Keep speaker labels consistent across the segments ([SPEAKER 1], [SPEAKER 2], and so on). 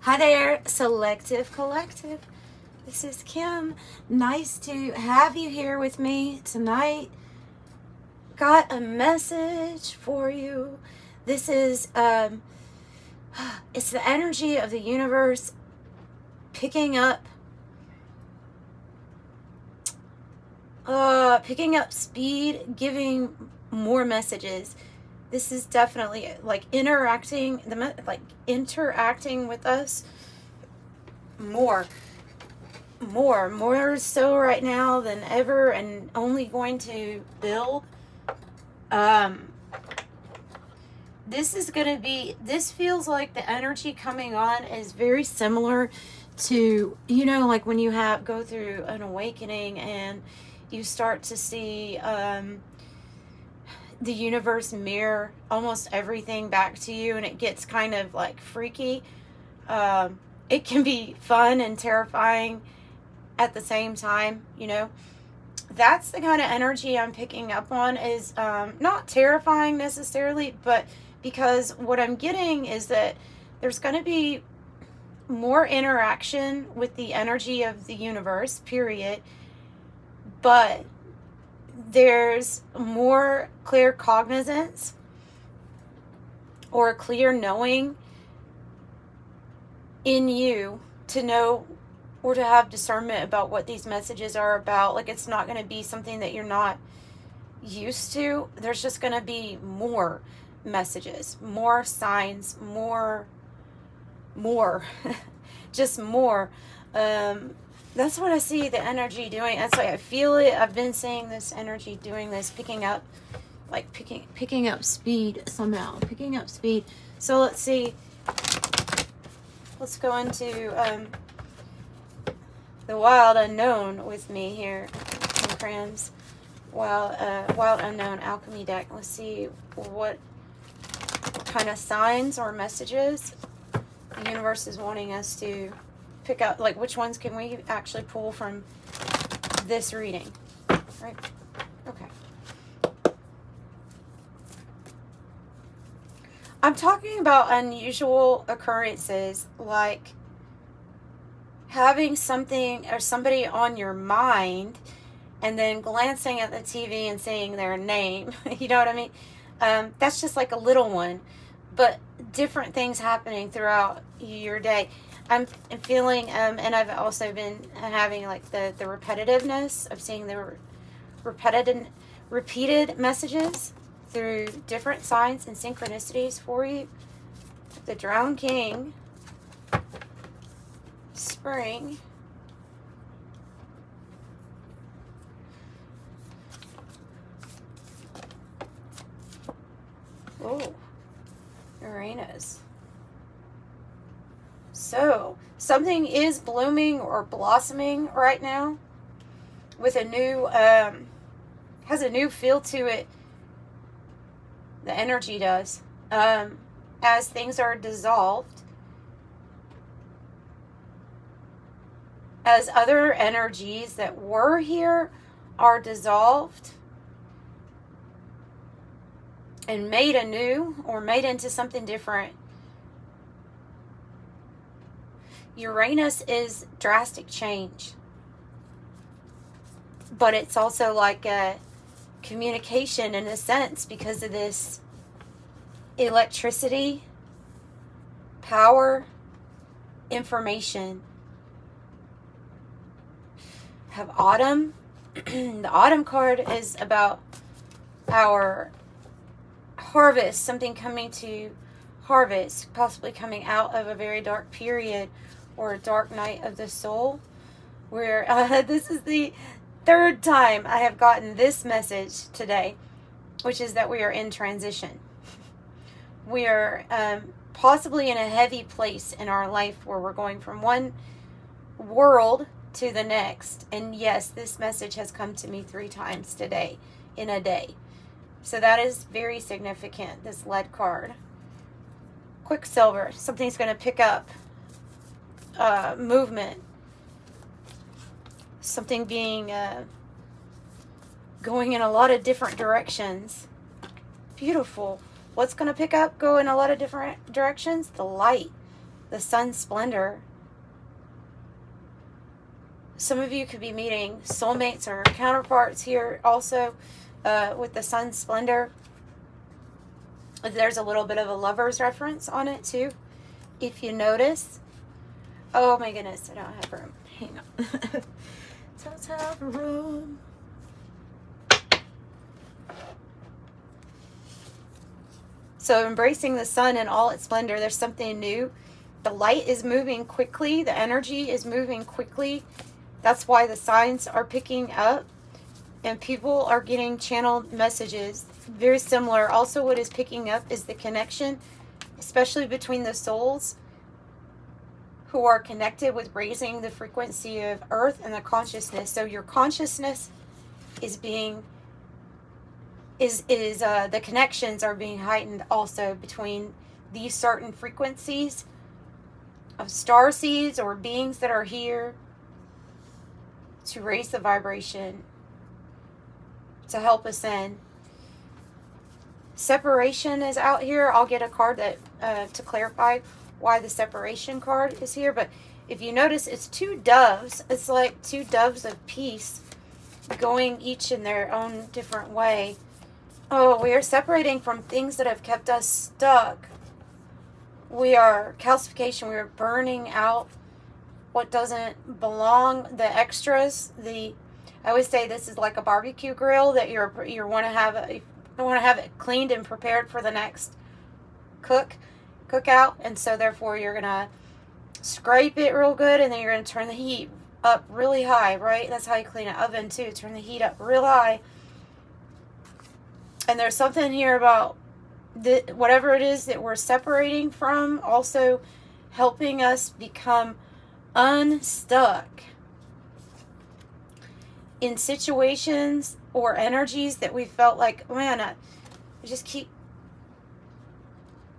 [SPEAKER 1] Hi there, Selective Collective. This is Kim. Nice to have you here with me tonight. Got a message for you. This is it's the energy of the universe picking up speed, giving more messages. This is definitely like interacting with us more so right now than ever, and only going to build. This feels like the energy coming on is very similar to, like when you go through an awakening and you start to see the universe mirror almost everything back to you, and it gets kind of like freaky. It can be fun and terrifying at the same time. That's the kind of energy I'm picking up on. Is not terrifying necessarily, but because what I'm getting is that there's going to be more interaction with the energy of the universe, period. But there's more clear cognizance or clear knowing in you to know or to have discernment about what these messages are about. Like, it's not going to be something that you're not used to. There's just going to be more messages, more signs, more just more. That's what I see the energy doing. That's why I feel it. I've been seeing this energy doing this, picking up speed somehow, picking up speed. So let's see. Let's go into the wild unknown with me here in Cram's wild unknown alchemy deck. Let's see what kind of signs or messages the universe is wanting us to pick up. Like, which ones can we actually pull from this reading, right? Okay. I'm talking about unusual occurrences, like having something or somebody on your mind and then glancing at the TV and seeing their name. You know what I mean? That's just like a little one, but different things happening throughout your day. I'm feeling, and I've also been having like the repetitiveness of seeing the repeated messages through different signs and synchronicities for you. The Drowned King, Spring, oh, Uranus. So, something is blooming or blossoming right now with a new, has a new feel to it. The energy does. As things are dissolved, as other energies that were here are dissolved and made anew or made into something different. Uranus is drastic change, but it's also like a communication in a sense because of this electricity, power, information. Have Autumn. The Autumn card is about our harvest, something coming to harvest, possibly coming out of a very dark period or a dark night of the soul, where this is the third time I have gotten this message today, which is that we are in transition. We are possibly in a heavy place in our life where we're going from one world to the next. And yes, this message has come to me 3 times today in a day. So that is very significant, this lead card. Quicksilver, something's going to pick up movement. Something being going in a lot of different directions. Beautiful. What's going to pick up, go in a lot of different directions? The light. the sun splendor. Some of you could be meeting soulmates or counterparts here also with the sun splendor. There's a little bit of a lover's reference on it too, if you notice. Oh my goodness, I don't have room. Hang on. Don't have room. So embracing the sun in all its splendor, there's something new. The light is moving quickly. The energy is moving quickly. That's why the signs are picking up. And people are getting channeled messages. Very similar. Also what is picking up is the connection, especially between the souls who are connected with raising the frequency of earth and the consciousness. So your consciousness is being... the connections are being heightened also between these certain frequencies of star seeds or beings that are here to raise the vibration, to help us in. Separation is out here. I'll get a card that to clarify why the separation card is here. But if you notice, it's two doves. It's like two doves of peace going each in their own different way. Oh, we are separating from things that have kept us stuck. We are calcification. We are burning out what doesn't belong, the extras. I always say this is like a barbecue grill that you want to have it cleaned and prepared for the next cookout, and so therefore you're gonna scrape it real good, and then you're gonna turn the heat up really high, right? That's how you clean an oven too. Turn the heat up real high. And there's something here about whatever it is that we're separating from, also helping us become unstuck in situations or energies that we felt like, man, I just keep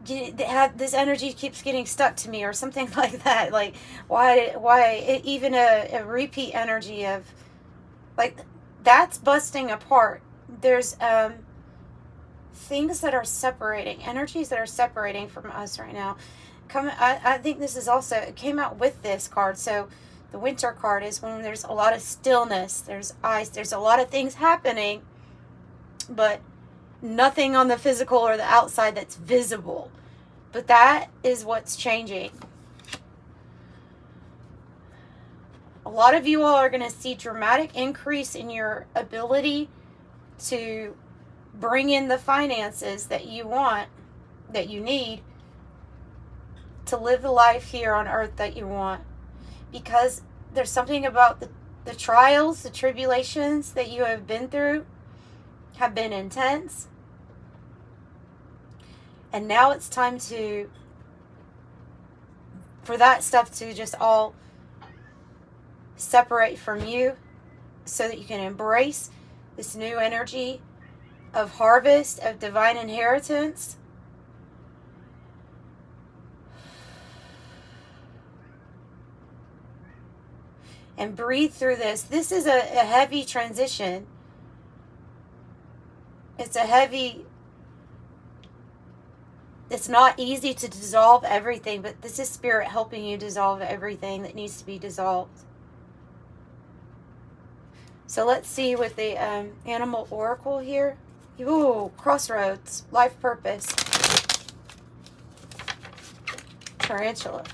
[SPEAKER 1] this energy keeps getting stuck to me, or something like that. Like why even a repeat energy of like that's busting apart. There's things that are separating, energies that are separating from us right now. I think this is also, it came out with this card. So the winter card is when there's a lot of stillness, there's ice, there's a lot of things happening, but nothing on the physical or the outside that's visible. But that is what's changing. A lot of you all are going to see dramatic increase in your ability to bring in the finances that you want, that you need to live the life here on earth that you want. Because there's something about the trials, the tribulations that you have been through have been intense. And now it's time for that stuff to just all separate from you so that you can embrace this new energy of harvest, of divine inheritance. And breathe through this. This is a heavy transition. It's not easy to dissolve everything, but this is Spirit helping you dissolve everything that needs to be dissolved. So let's see with the Animal Oracle here. Ooh, crossroads, life purpose. Tarantula.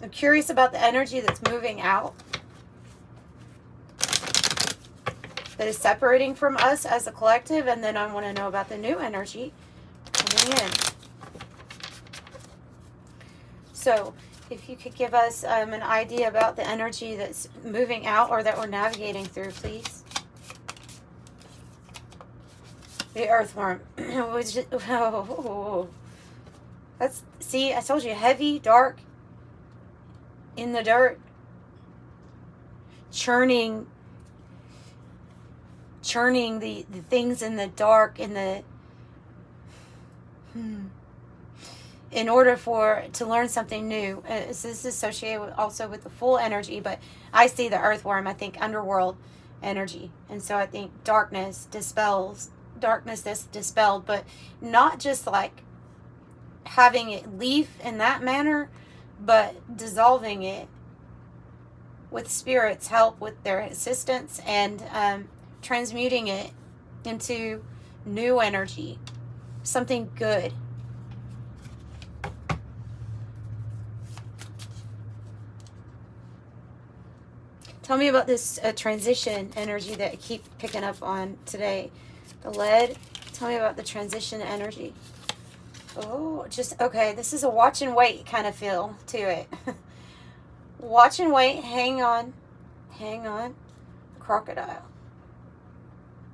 [SPEAKER 1] I'm curious about the energy that's moving out, that is separating from us as a collective, and then I want to know about the new energy coming in. So, if you could give us an idea about the energy that's moving out or that we're navigating through, please. The earthworm. See, I told you, heavy, dark, in the dirt, churning the things in the dark, in order to learn something new. This is associated also with the full energy, but I see the earthworm, I think underworld energy. And so I think darkness that's dispelled, but not just like having it leave in that manner, but dissolving it with Spirit's help, with their assistance, and transmuting it into new energy, something good. Tell me about this transition energy that I keep picking up on today. The lead. Tell me about the transition energy. Oh, just, okay, this is a watch and wait kind of feel to it. Watch and wait, hang on, crocodile.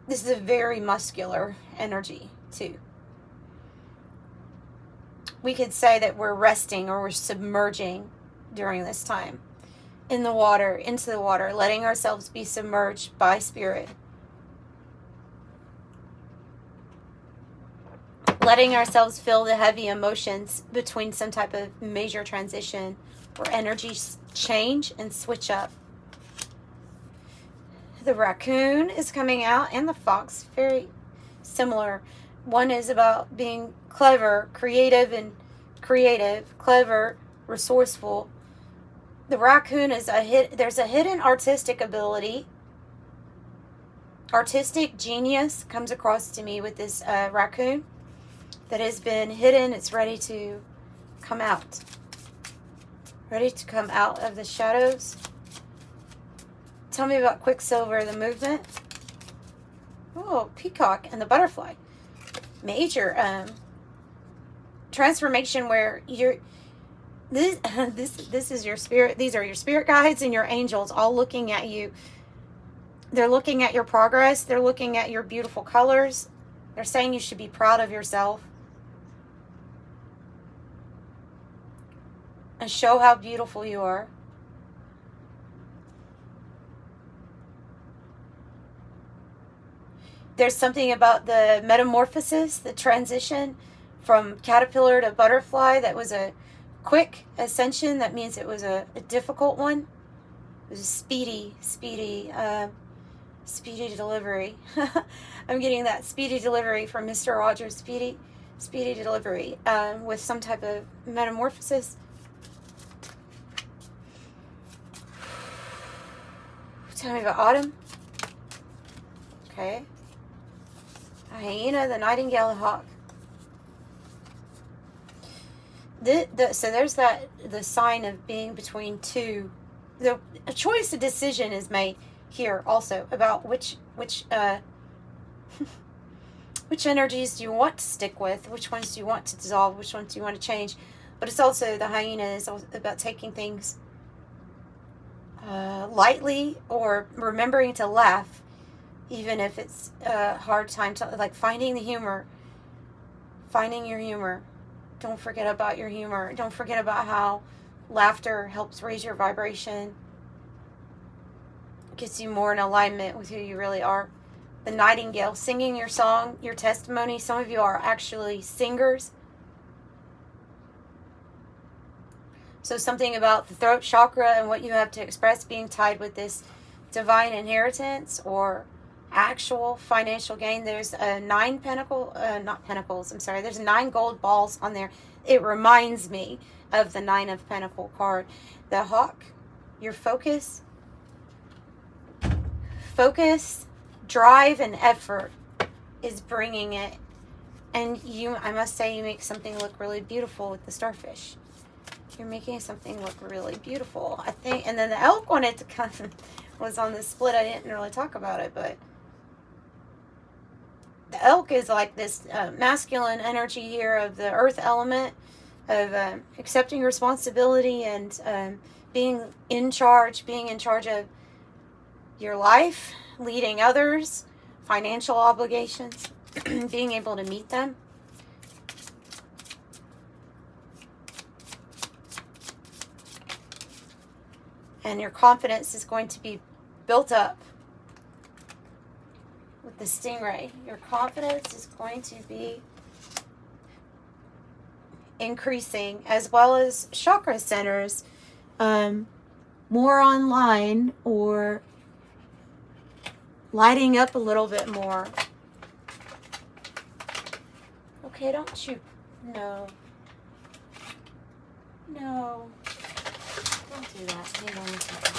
[SPEAKER 1] This is a very muscular energy, too. We could say that we're resting or we're submerging during this time. In the water, into the water, letting ourselves be submerged by Spirit. Letting ourselves feel the heavy emotions between some type of major transition where energies change and switch up. The raccoon is coming out and the fox, very similar. One is about being clever, clever, resourceful. The raccoon is there's a hidden artistic ability. Artistic genius comes across to me with this raccoon that has been hidden. It's ready to come out. Ready to come out of the shadows. Tell me about Quicksilver, the movement. Oh, peacock and the butterfly. Major transformation where you're this is your spirit. These are your spirit guides and your angels all looking at you. They're looking at your progress. They're looking at your beautiful colors. They're saying you should be proud of yourself. And show how beautiful you are. There's something about the metamorphosis, the transition from caterpillar to butterfly that was a quick ascension. That means it was a difficult one. It was a speedy delivery. I'm getting that speedy delivery from Mr. Rogers. Speedy delivery with some type of metamorphosis. Tell me about autumn. Okay. A hyena, the nightingale, the hawk. So there's the sign of being between two. A choice, a decision is made here also about which energies do you want to stick with, which ones do you want to dissolve, which ones do you want to change. But it's also, the hyena is also about taking things lightly, or remembering to laugh, even if it's a hard time to, like, finding the humor, finding your humor. Don't forget about your humor. Don't forget about how laughter helps raise your vibration, gets you more in alignment with who you really are. The nightingale, singing your song, your testimony. Some of you are actually singers. So something about the throat chakra and what you have to express being tied with this divine inheritance or actual financial gain. There's a 9 pentacles. There's 9 gold balls on there. It reminds me of the 9 of Pentacle card. The hawk, your focus, drive, and effort is bringing it. And I must say, you make something look really beautiful with the starfish. You're making something look really beautiful, I think. And then the elk wanted to come, was on the split. I didn't really talk about it, but the elk is like this masculine energy here of the earth element, of accepting responsibility and being in charge of your life, leading others, financial obligations, being able to meet them. And your confidence is going to be built up with the stingray. Your confidence is going to be increasing, as well as chakra centers, more online or lighting up a little bit more. Okay, don't you? No. No. Don't do that. Hang on a second.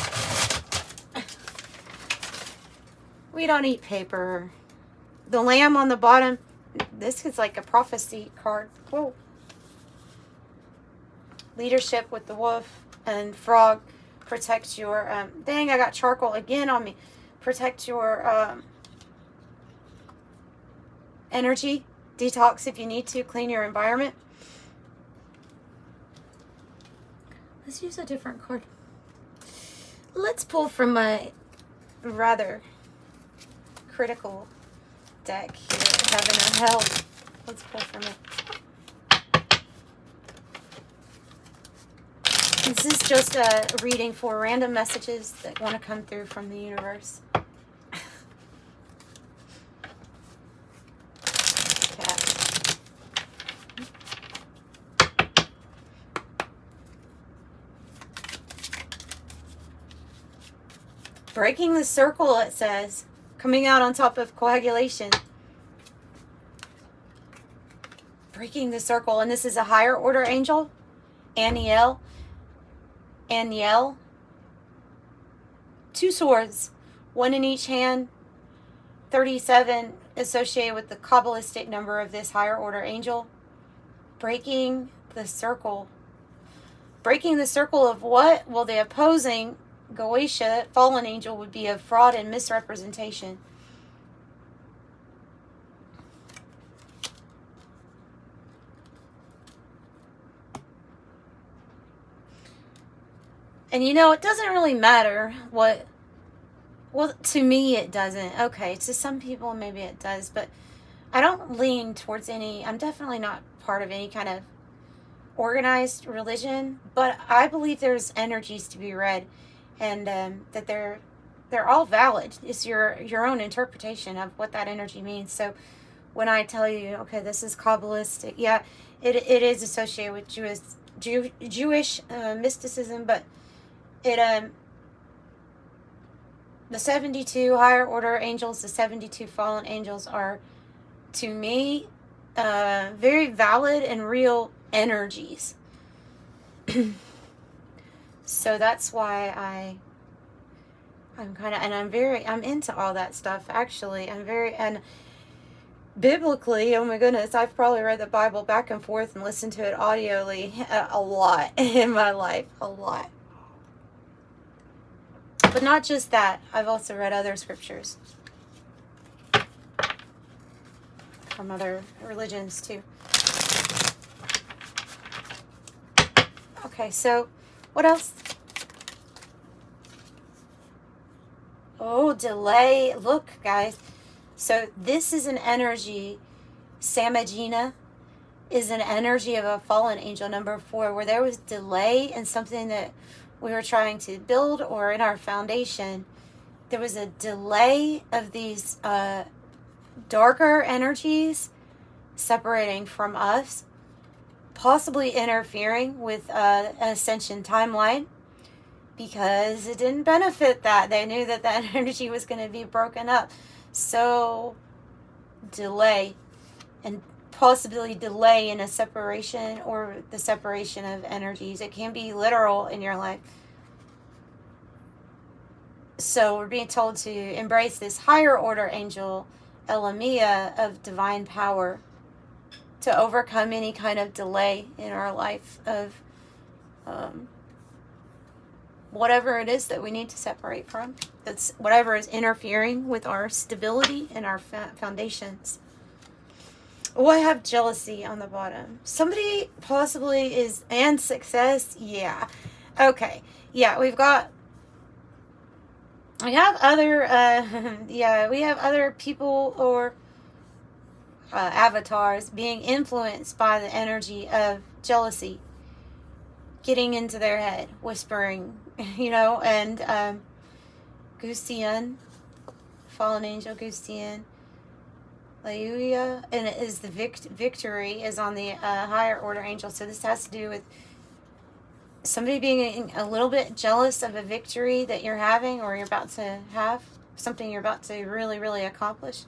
[SPEAKER 1] We don't eat paper. The lamb on the bottom. This is like a prophecy card. Whoa. Leadership with the wolf and frog. Protect your... dang, I got charcoal again on me. Protect your energy. Detox if you need to. Clean your environment. Let's use a different card. Let's pull from my rather critical deck here, Heaven or Hell. Let's pull from it. This is just a reading for random messages that want to come through from the universe. Breaking the circle, it says. Coming out on top of coagulation. Breaking the circle. And this is a higher order angel. Aniel. 2 swords. 1 in each hand. 37 associated with the Kabbalistic number of this higher order angel. Breaking the circle. Breaking the circle of what? Well, the opposing Goetia, fallen angel, would be of fraud and misrepresentation. And you know, it doesn't really matter what... Well, to me it doesn't. Okay, to some people maybe it does, but I don't lean towards any... I'm definitely not part of any kind of organized religion, but I believe there's energies to be read. And that they're all valid. It's your own interpretation of what that energy means. So when I tell you, okay, this is Kabbalistic, yeah, it is associated with Jewish mysticism, but it the 72 higher order angels, the 72 fallen angels are, to me, very valid and real energies. So that's why I'm kind of, and I'm into all that stuff, actually. And biblically, oh my goodness, I've probably read the Bible back and forth and listened to it audioly a lot in my life, a lot. But not just that, I've also read other scriptures from other religions too. Okay, so what else? Oh, delay. Look, guys. So this is an energy. Samagina is an energy of a fallen angel, number 4, where there was delay in something that we were trying to build or in our foundation. There was a delay of these darker energies separating from us, possibly interfering with an ascension timeline, because it didn't benefit that. They knew that that energy was going to be broken up. So, delay, and possibly delay in a separation or the separation of energies. It can be literal in your life. So, we're being told to embrace this higher order angel, Elamia, of divine power, to overcome any kind of delay in our life of whatever it is that we need to separate from. That's whatever is interfering with our stability and our foundations. Oh, I have jealousy on the bottom. Somebody possibly is, and success. Yeah. Okay. Yeah, we have other, we have other people or avatars being influenced by the energy of jealousy, getting into their head, whispering, and Gustian, fallen angel Gustian, Leuia, and it is the victory is on the higher order angel. So this has to do with somebody being a little bit jealous of a victory that you're having, or you're about to have, something you're about to really, really accomplish.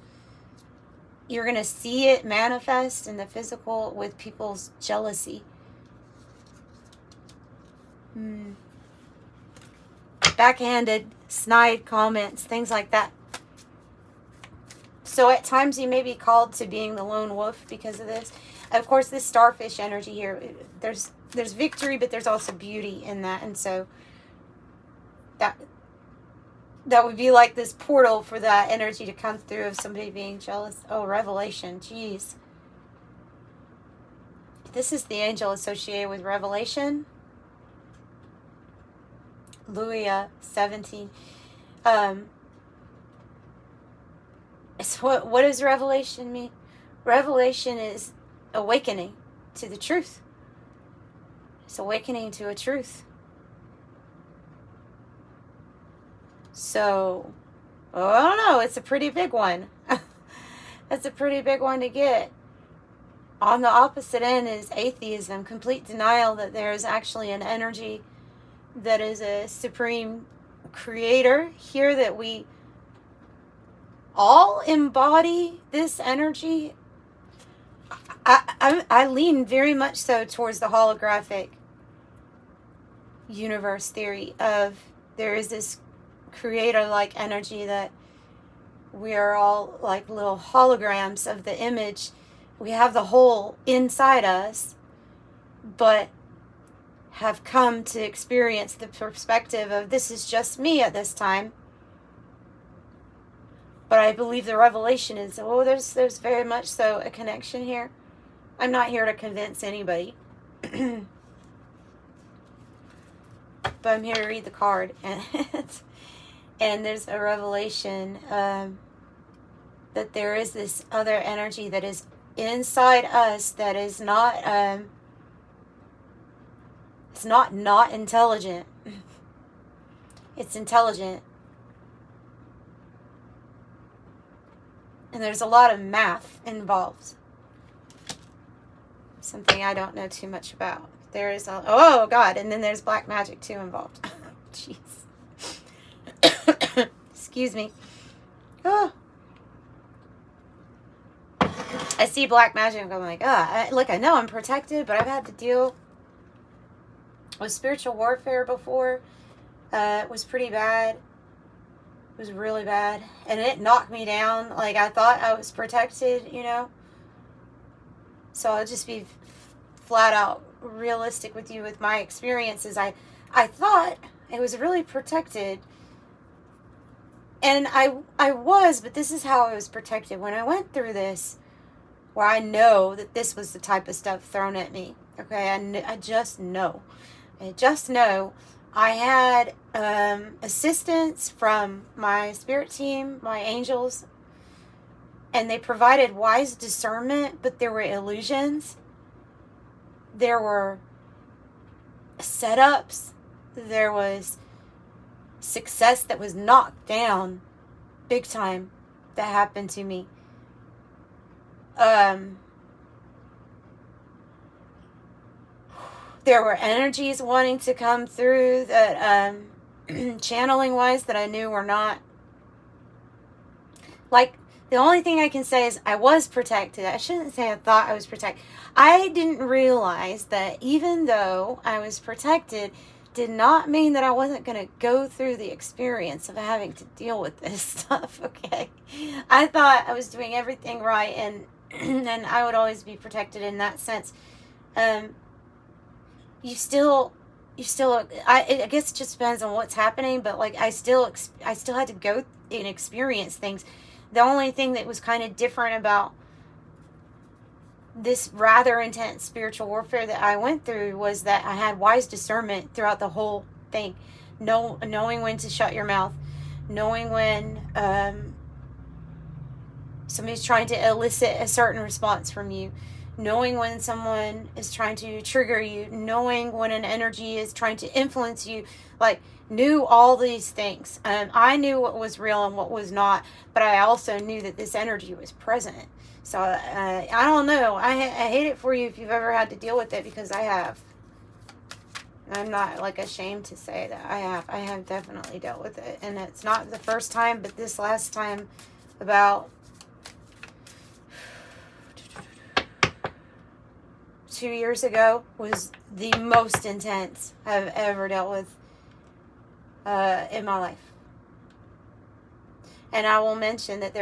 [SPEAKER 1] You're going to see it manifest in the physical with people's jealousy. Backhanded, snide comments, things like that. So at times you may be called to being the lone wolf because of this. Of course, this starfish energy here, there's victory, but there's also beauty in that. And so that would be like this portal for that energy to come through of somebody being jealous. Oh, revelation. Jeez. This is the angel associated with revelation. Luia 17. So what does revelation mean? Revelation is awakening to the truth. It's awakening to a truth. So, well, I don't know. It's a pretty big one. That's a pretty big one to get. On the opposite end is atheism, complete denial that there is actually an energy that is a supreme creator here, that we all embody this energy. I lean very much so towards the holographic universe theory of there is this creator-like energy that we are all like little holograms of the image. We have the whole inside us, but have come to experience the perspective of this is just me at this time. But I believe the revelation is, there's very much so a connection here. I'm not here to convince anybody. But I'm here to read the card. And there's a revelation that there is this other energy that is inside us that is not, it's not intelligent. It's intelligent. And there's a lot of math involved. Something I don't know too much about. There is oh God, and then there's black magic too involved. Jeez. Excuse me. Oh. I see black magic and I'm like, look, I know I'm protected, but I've had to deal with spiritual warfare before. It was pretty bad. It was really bad. And it knocked me down. Like, I thought I was protected, you know. So I'll just be flat out realistic with you with my experiences. I thought I was really protected. And I was, but this is how I was protected. When I went through this, where I know that this was the type of stuff thrown at me. Okay, I just know. I just know I had assistance from my spirit team, my angels, and they provided wise discernment, but there were illusions. There were setups. There was success that was knocked down big time that happened to me. There were energies wanting to come through that, channeling wise, that I knew were not. Like, the only thing I can say is I was protected. I shouldn't say I thought I was protected. I didn't realize that even though I was protected, did not mean that I wasn't going to go through the experience of having to deal with this stuff, okay? I thought I was doing everything right, and I would always be protected in that sense. You still, I guess it just depends on what's happening, but like I still had to go and experience things. The only thing that was kind of different about this rather intense spiritual warfare that I went through was that I had wise discernment throughout the whole thing. Knowing when to shut your mouth, knowing when somebody's trying to elicit a certain response from you, knowing when someone is trying to trigger you, knowing when an energy is trying to influence you, like, knew all these things. I knew what was real and what was not, but I also knew that this energy was present. So, I don't know. I hate it for you if you've ever had to deal with it, because I have. I'm not, like, ashamed to say that I have. I have definitely dealt with it. And it's not the first time, but this last time about 2 years ago was the most intense I've ever dealt with in my life. And I will mention that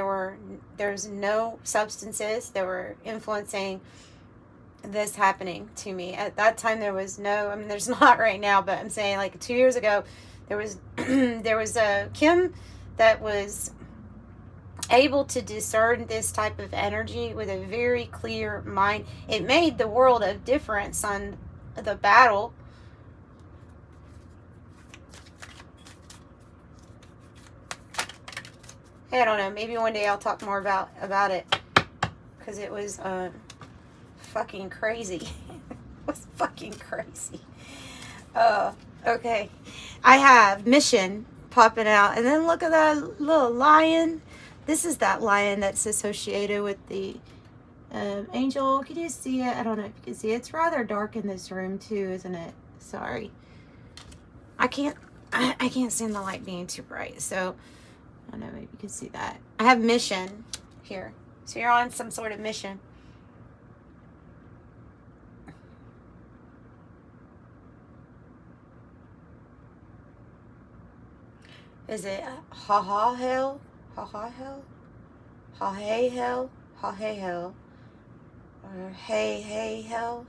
[SPEAKER 1] there's no substances that were influencing this happening to me. At that time, there was no, I mean, there's not right now, but I'm saying like 2 years ago, there was, there was a Kim that was able to discern this type of energy with a very clear mind. It made the world of difference on the battle. I don't know. Maybe one day I'll talk more about it, because it was fucking crazy. It was fucking crazy. Okay. I have mission popping out, and then look at that little lion. This is that lion that's associated with the angel. Can you see it? I don't know if you can see it. It's rather dark in this room too, isn't it? Sorry. I can't stand the light being too bright, so I don't know, maybe you can see that. I have mission here. So you're on some sort of mission. Is it ha-ha hell? Ha-ha hell? Ha-hey hell? Ha-hey hell? Or hey hell?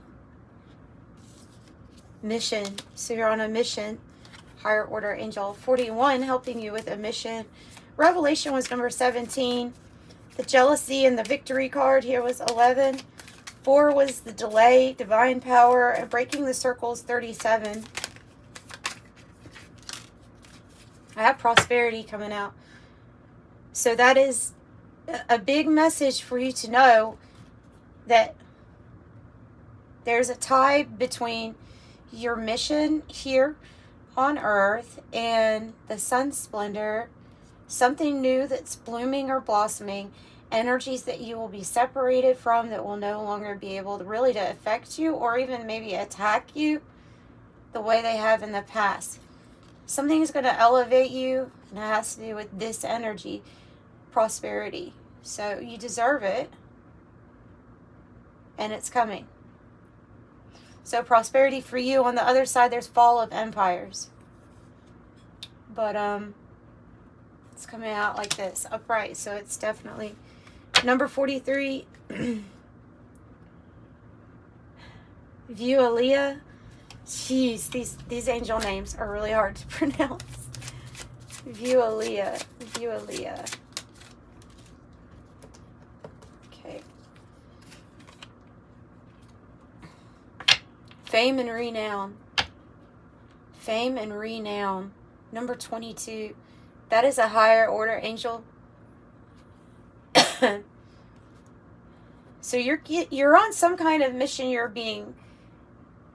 [SPEAKER 1] Mission. So you're on a mission. Higher order angel 41 helping you with a mission. Revelation was number 17. The jealousy and the victory card here was 11. 4 was the delay, divine power, and breaking the circles, 37. I have prosperity coming out. So that is a big message for you to know that there's a tie between your mission here on earth and the sun splendor, something new that's blooming or blossoming, energies that you will be separated from that will no longer be able to really to affect you or even maybe attack you the way they have in the past. Something is going to elevate you, and it has to do with this energy, prosperity. So you deserve it, and it's coming. So prosperity for you. On the other side, there's fall of empires. But it's coming out like this, upright. So it's definitely number 43. View Aaliyah. Jeez, these angel names are really hard to pronounce. View Aaliyah. View Aaliyah. Okay. Fame and renown. Fame and renown. Number 22. That is a higher order angel. So you're on some kind of mission. You're being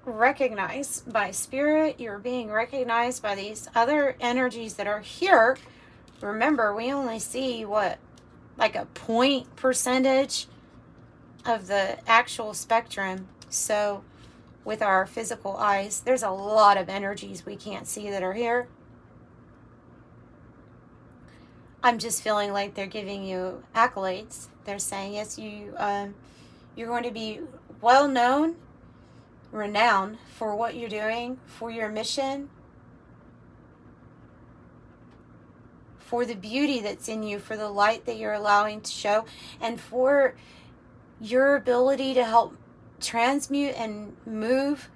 [SPEAKER 1] recognized by spirit. You're being recognized by these other energies that are here. Remember, we only see what, like a point percentage of the actual spectrum. So with our physical eyes, there's a lot of energies we can't see that are here. I'm just feeling like they're giving you accolades. They're saying, yes, you're going to be well known, renowned for what you're doing, for your mission, for the beauty that's in you, for the light that you're allowing to show, and for your ability to help transmute and move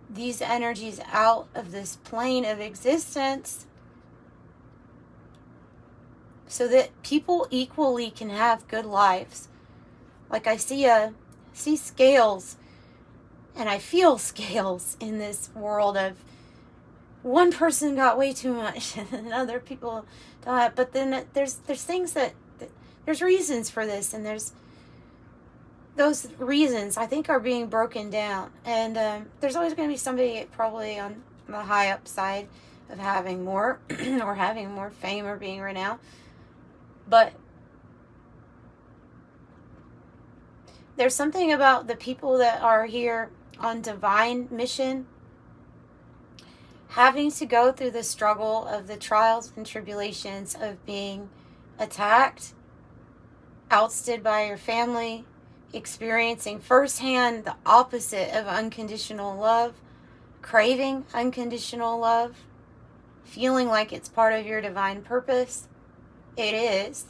[SPEAKER 1] these energies out of this plane of existence so that people equally can have good lives. Like I see scales, and I feel scales in this world of one person got way too much and other people don't. But then there's things that there's reasons for this, and there's those reasons I think are being broken down. And there's always going to be somebody probably on the high up side of having more or having more fame or being renowned. But there's something about the people that are here on divine mission having to go through the struggle of the trials and tribulations of being attacked, ousted by your family, experiencing firsthand the opposite of unconditional love, craving unconditional love, feeling like it's part of your divine purpose. It is.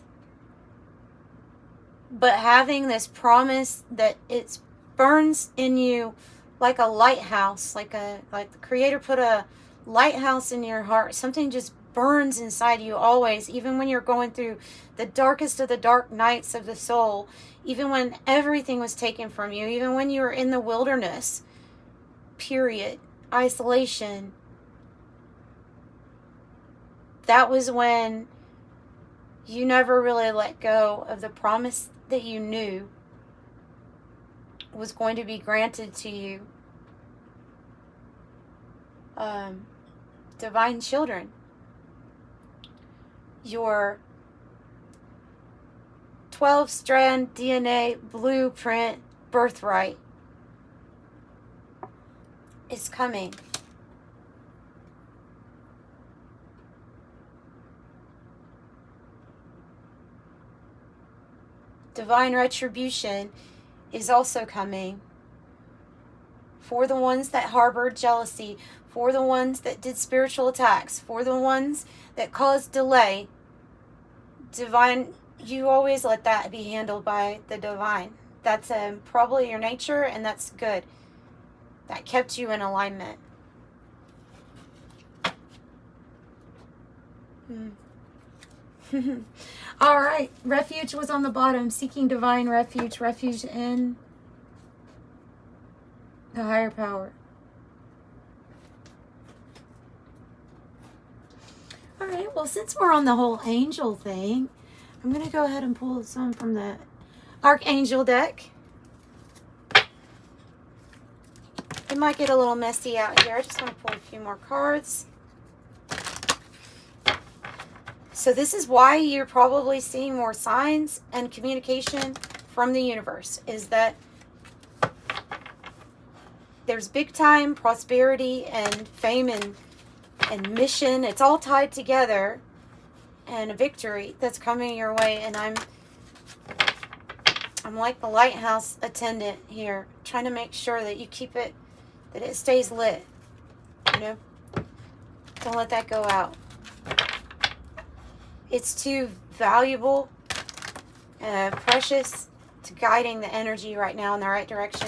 [SPEAKER 1] But having this promise that it burns in you like a lighthouse, like the Creator put a lighthouse in your heart. Something just burns inside you always, even when you're going through the darkest of the dark nights of the soul, even when everything was taken from you, even when you were in the wilderness, period, isolation. That was when you never really let go of the promise that you knew was going to be granted to you. Divine children. Your 12-strand DNA blueprint birthright is coming. Divine retribution is also coming for the ones that harbored jealousy, for the ones that did spiritual attacks, for the ones that caused delay. Divine, you always let that be handled by the divine. That's probably your nature, and that's good. That kept you in alignment. All right, refuge was on the bottom. Seeking divine refuge. Refuge in the higher power. All right, well, since we're on the whole angel thing, I'm going to go ahead and pull some from the Archangel deck. It might get a little messy out here. I just want to pull a few more cards. So this is why you're probably seeing more signs and communication from the universe, is that there's big time prosperity and fame and mission. It's all tied together, and a victory that's coming your way. And I'm like the lighthouse attendant here, trying to make sure that you keep it, that it stays lit. You know, don't let that go out. It's too valuable and precious to guiding the energy right now in the right direction.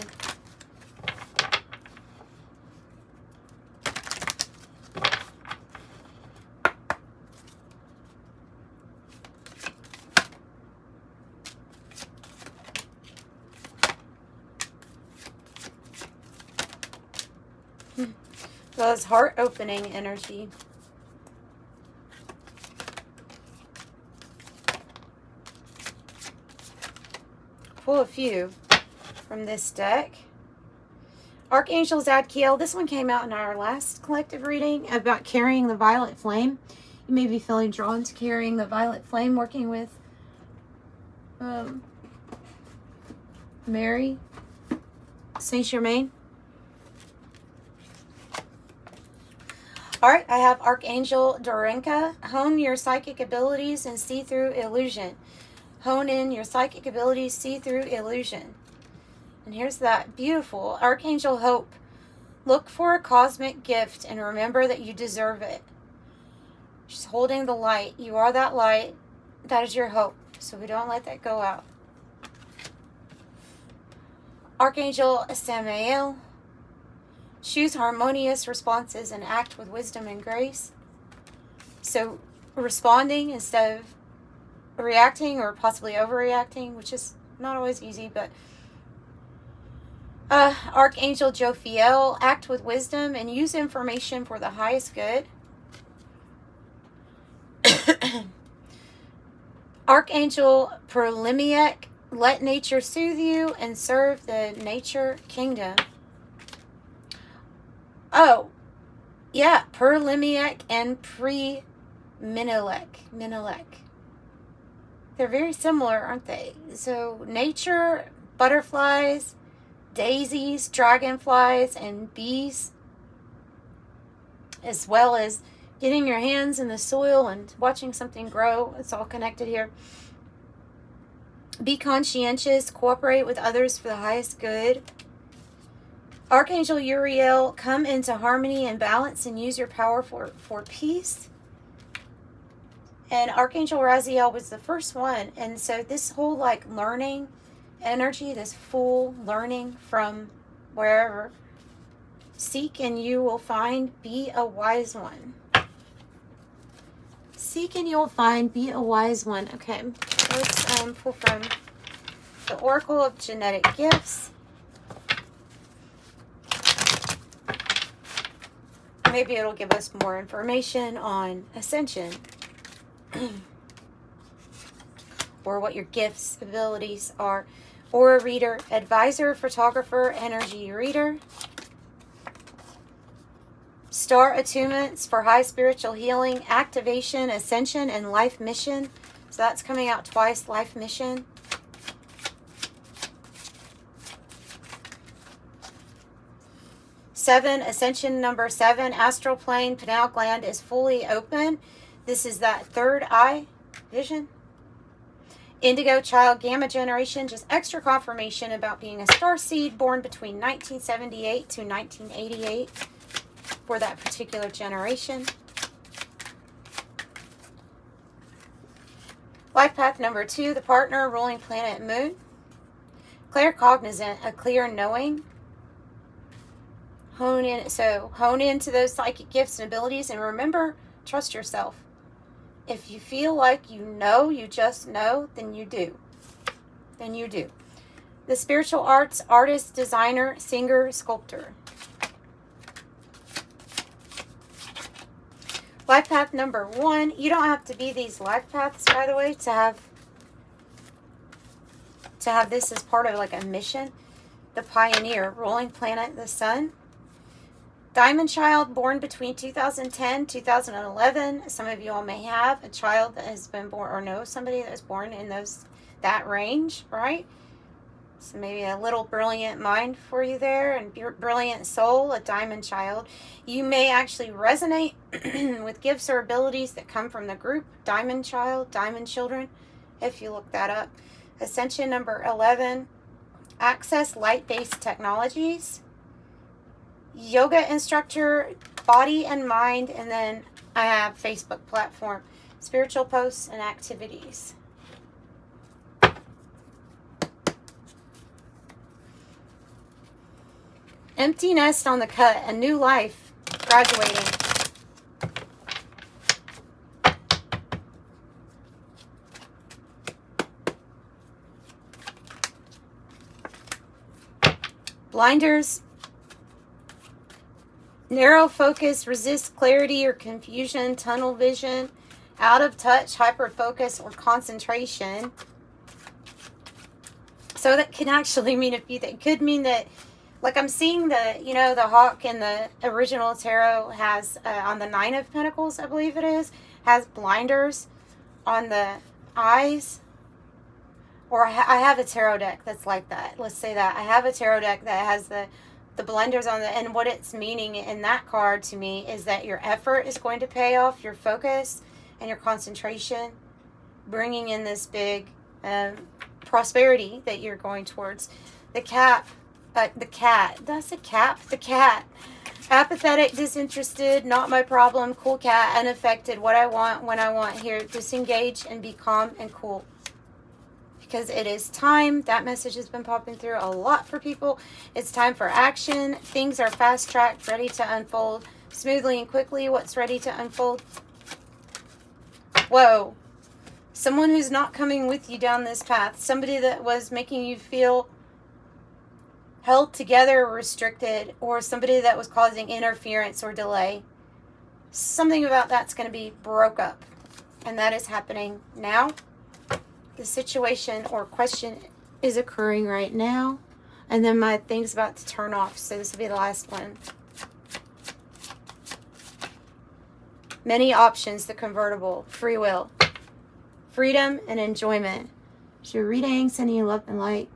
[SPEAKER 1] So it's heart-opening energy. Pull a few from this deck. Archangel Zadkiel. This one came out in our last collective reading about carrying the violet flame. You may be feeling drawn to carrying the violet flame, working with Mary Saint Germain. All right, I have Archangel Dorinka. Hone your psychic abilities and see through illusion. Hone in your psychic abilities, see through illusion. And here's that beautiful Archangel Hope. Look for a cosmic gift and remember that you deserve it. She's holding the light. You are that light. That is your hope. So we don't let that go out. Archangel Samael. Choose harmonious responses and act with wisdom and grace. So responding instead of reacting or possibly overreacting, which is not always easy, but Archangel Jophiel, act with wisdom and use information for the highest good. Archangel Perlimiek, let nature soothe you and serve the nature kingdom. Oh, yeah, Perlimiek and Pre-Minilek. They're very similar, aren't they? So nature, butterflies, daisies, dragonflies, and bees, as well as getting your hands in the soil and watching something grow. It's all connected here. Be conscientious. Cooperate with others for the highest good. Archangel Uriel, come into harmony and balance and use your power for peace. And Archangel Raziel was the first one. And so this whole like learning energy, this full learning from wherever, seek and you will find, be a wise one. Seek and you'll find, be a wise one. Okay, let's pull from the Oracle of Genetic Gifts. Maybe it'll give us more information on Ascension. Or what your gifts, abilities are. Aura reader, advisor, photographer, energy reader. Star attunements for high spiritual healing, activation, ascension, and life mission. So that's coming out twice, life mission. Seven, ascension number 7, astral plane, pineal gland is fully open. This is that third eye vision. Indigo child, gamma generation, just extra confirmation about being a star seed born between 1978 to 1988 for that particular generation. Life path number 2, the partner, ruling planet moon. Claircognizant, a clear knowing. Hone into those psychic gifts and abilities, and remember, trust yourself. If you feel like you know, you just know, then you do. Then you do. The spiritual arts, artist, designer, singer, sculptor. Life path number 1. You don't have to be these life paths, by the way, to have this as part of like a mission. The pioneer, ruling planet, the sun. Diamond child, born between 2010 2011. Some of you all may have a child that has been born, or know somebody that was born in that range, right? So maybe a little brilliant mind for you there, and brilliant soul, a diamond child. You may actually resonate with gifts or abilities that come from the group diamond child, diamond children, if you look that up. Ascension number 11, access light-based technologies. Yoga instructor, body and mind, and then I have Facebook platform, spiritual posts and activities. Empty nest on the cut, a new life, graduating. Blinders, narrow focus, resist clarity or confusion, tunnel vision, out of touch, hyper focus, or concentration. So that can actually mean it could mean that, like I'm seeing the hawk in the original tarot has on the 9 of Pentacles, I believe it is, has blinders on the eyes. Or I have a tarot deck that's like that. Let's say that. I have a tarot deck that has the blenders on the, and what it's meaning in that card to me is that your effort is going to pay off, your focus and your concentration, bringing in this big prosperity that you're going towards. The cat, apathetic, disinterested, not my problem, cool cat, unaffected, what I want, when I want, here, disengage and be calm and cool. Because it is time. That message has been popping through a lot for people. It's time for action. Things are fast-tracked, ready to unfold smoothly and quickly. What's ready to unfold? Whoa. Someone who's not coming with you down this path. Somebody that was making you feel held together or restricted, or somebody that was causing interference or delay. Something about that's going to be broke up. And that is happening now. The situation or question is occurring right now. And then my thing's about to turn off. So this will be the last one. Many options, the convertible. Free will. Freedom and enjoyment. It's your reading. Sending you love and light.